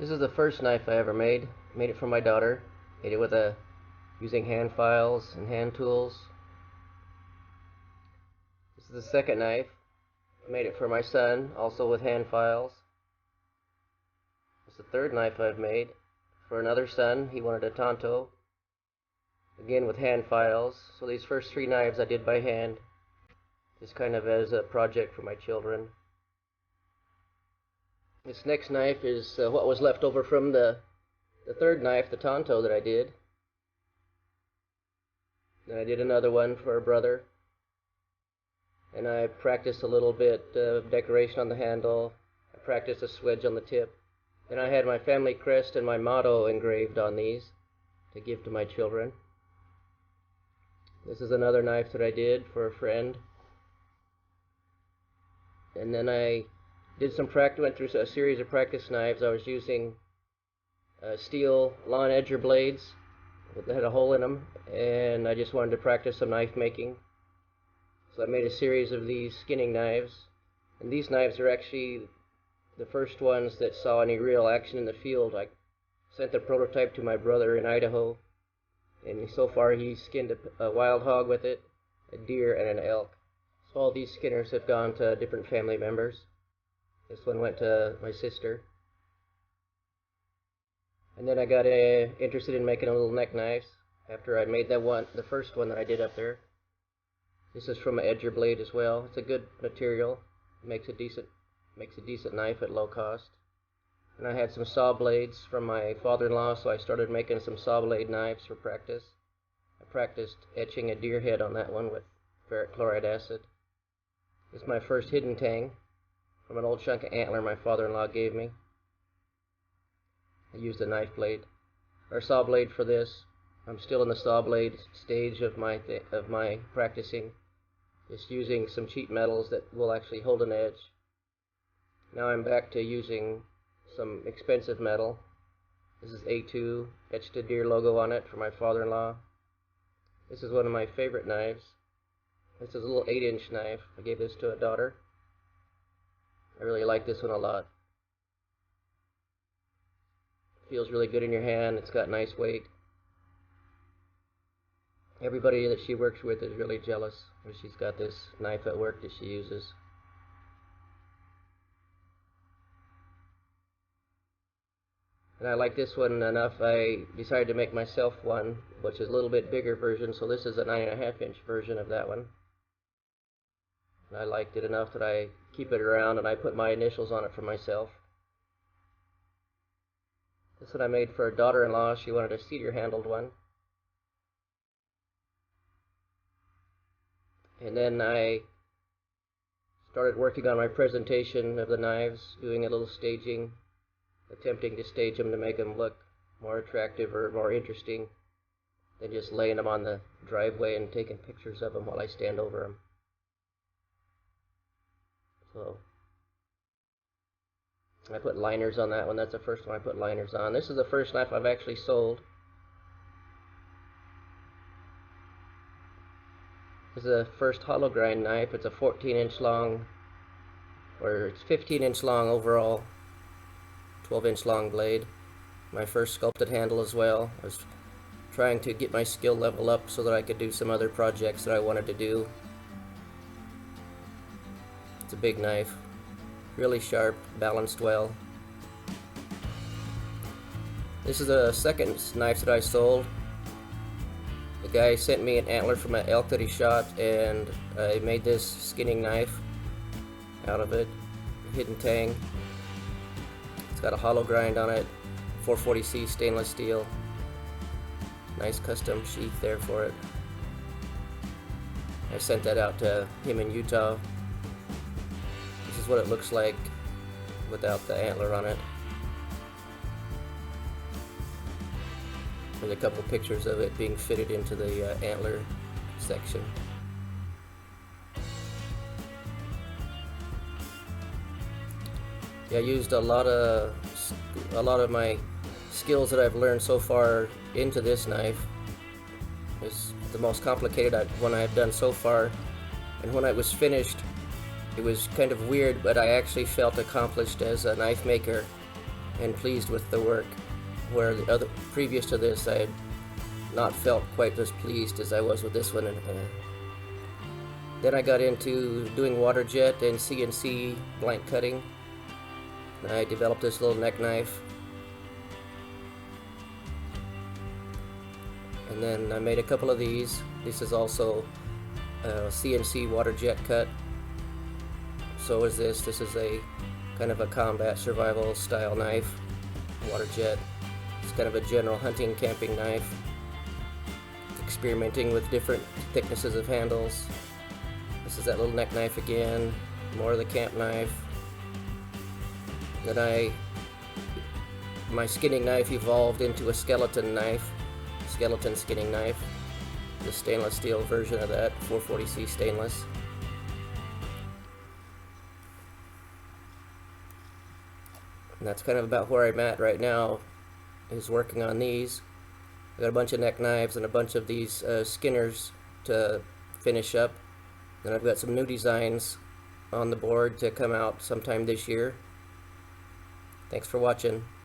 This is the first knife I ever made. Made it for my daughter. Made it with using hand files and hand tools. This is the second knife. Made it for my son, also with hand files. This is the third knife I've made for another son. He wanted a tanto. Again with hand files. So these first three knives I did by hand, just kind of as a project for my children. This next knife is what was left over from the third knife, the tanto that I did. Then I did another one for a brother. And I practiced a little bit of decoration on the handle. I practiced a swedge on the tip. Then I had my family crest and my motto engraved on these to give to my children. This is another knife that I did for a friend. And then I did some practice, went through a series of practice knives. I was using steel lawn edger blades that had a hole in them, and I just wanted to practice some knife making. So I made a series of these skinning knives, and these knives are actually the first ones that saw any real action in the field. I sent the prototype to my brother in Idaho, and so far he's skinned a wild hog with it, a deer, and an elk. So all these skinners have gone to different family members. This one went to my sister. And then I got interested in making a little neck knives after I made that one, the first one that I did up there. This is from an edger blade as well. It's a good material. It makes a decent knife at low cost. And I had some saw blades from my father-in-law, so I started making some saw blade knives for practice. I practiced etching a deer head on that one with ferric chloride acid. This is my first hidden tang from an old chunk of antler my father-in-law gave me. I used a knife blade, or saw blade for this. I'm still in the saw blade stage of my practicing, just using some cheap metals that will actually hold an edge. Now I'm back to using some expensive metal. This is A2, etched a deer logo on it for my father-in-law. This is one of my favorite knives. This is a little 8-inch knife. I gave this to a daughter. I really like this one a lot. Feels really good in your hand. It's got nice weight. Everybody that she works with is really jealous when she's got this knife at work that she uses. And I like this one enough, I decided to make myself one, which is a little bit bigger version, so this is a 9.5-inch version of that one. And I liked it enough that I keep it around, and I put my initials on it for myself. This one I made for a daughter-in-law. She wanted a cedar-handled one. And then I started working on my presentation of the knives, doing a little staging, attempting to stage them to make them look more attractive or more interesting than just laying them on the driveway and taking pictures of them while I stand over them. So I put liners on that one. That's the first one I put liners on. This is the first knife I've actually sold. This is the first hollow grind knife. It's a 14-inch long, or it's 15-inch long overall, 12-inch long blade. My first sculpted handle as well. I was trying to get my skill level up so that I could do some other projects that I wanted to do. It's a big knife, really sharp, balanced well. This is the second knife that I sold. The guy sent me an antler from an elk that he shot, and I made this skinning knife out of it, hidden tang. It's got a hollow grind on it, 440C stainless steel. Nice custom sheath there for it. I sent that out to him in Utah. This is what it looks like without the antler on it. There's a couple pictures of it being fitted into the antler section. Yeah, I used a lot of my skills that I've learned so far into this knife. It's the most complicated one I've done so far, and when I was finished, it was kind of weird, but I actually felt accomplished as a knife maker and pleased with the work, where the other previous to this I had not felt quite as pleased as I was with this one. And then I got into doing water jet and CNC blank cutting. And I developed this little neck knife, and then I made a couple of these. This is also a CNC water jet cut. So is this. This is a kind of a combat survival style knife, water jet. It's kind of a general hunting camping knife, experimenting with different thicknesses of handles. This is that little neck knife again, more of the camp knife. Then my skinning knife evolved into a skeleton knife, skeleton skinning knife, the stainless steel version of that, 440C stainless. And that's kind of about where I'm at right now, is working on these. I got a bunch of neck knives and a bunch of these skinners to finish up. Then I've got some new designs on the board to come out sometime this year. Thanks for watching.